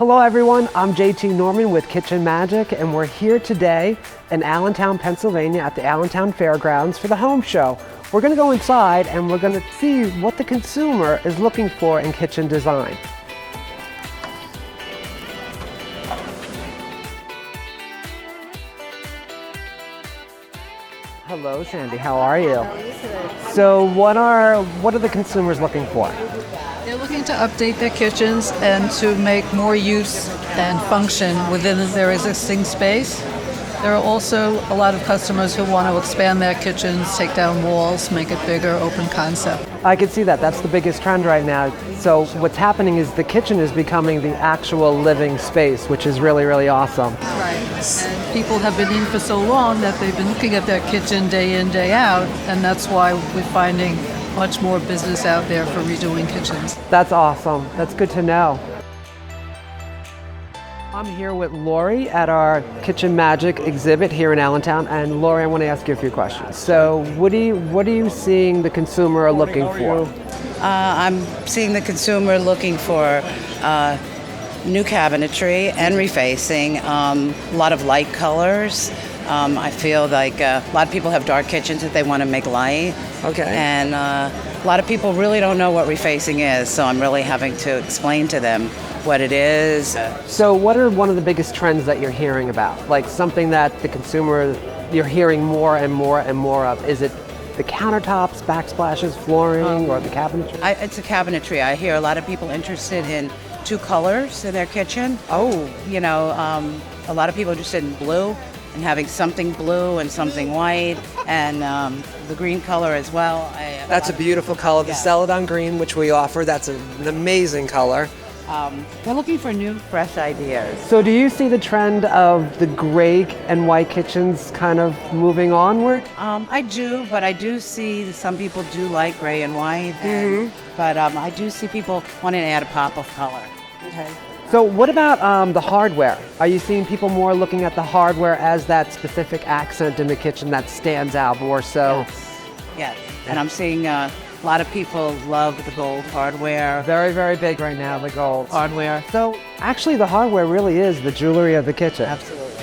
Hello everyone, I'm JT Norman with Kitchen Magic, and we're here today in Allentown, Pennsylvania at the Allentown Fairgrounds for the home show. We're going to go inside and we're going to see what the consumer is looking for in kitchen design. Hello Sandy, how are you? So what are the consumers looking for? They're looking to update their kitchens and to make more use and function within their existing space. There are also a lot of customers who want to expand their kitchens, take down walls, make it bigger, open concept. I can see that. That's the biggest trend right now. So what's happening is the kitchen is becoming the actual living space, which is really, really awesome. Right. And people have been in for so long that they've been looking at their kitchen day in, day out, and that's why we're finding much more business out there for redoing kitchens. That's awesome. That's good to know. I'm here with Lori at our Kitchen Magic exhibit here in Allentown, and Lori, I want to ask you a few questions. So, what are you seeing the consumer looking for? I'm seeing the consumer looking for new cabinetry and refacing, a lot of light colors. I feel like a lot of people have dark kitchens that they want to make light. Okay. And a lot of people really don't know what refacing is, so I'm really having to explain to them what it is. So what are one of the biggest trends that you're hearing about? Like something that the consumer, you're hearing more and more and more of. Is it the countertops, backsplashes, flooring, or the cabinetry? It's a cabinetry. I hear a lot of people interested in two colors in their kitchen. Oh. You know, a lot of people are interested in blue and having something blue and something white, and the green color as well. That's a beautiful color. The Celadon green, which we offer, that's an amazing color. They're looking for new, fresh ideas. So do you see the trend of the gray and white kitchens kind of moving onward? I do, but I do see some people do like gray and white. But I do see people wanting to add a pop of color. Okay. So what about the hardware? Are you seeing people more looking at the hardware as that specific accent in the kitchen that stands out more so? Yes. And I'm seeing a lot of people love the gold hardware. Very, very big right now, the gold hardware. So actually the hardware really is the jewelry of the kitchen. Absolutely.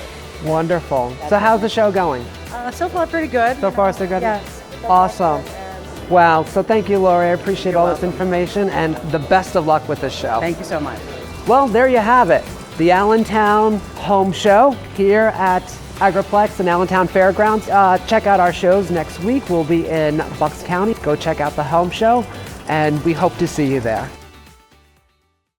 Wonderful. So how's the show going? So far, pretty good. So far, so good? Yes. Awesome. Wow. So thank you, Lori. I appreciate all this information, and the best of luck with this show. Thank you so much. Well, there you have it. The Allentown Home Show here at Agriplex and Allentown Fairgrounds. Check out our shows next week. We'll be in Bucks County. Go check out the home show, and we hope to see you there.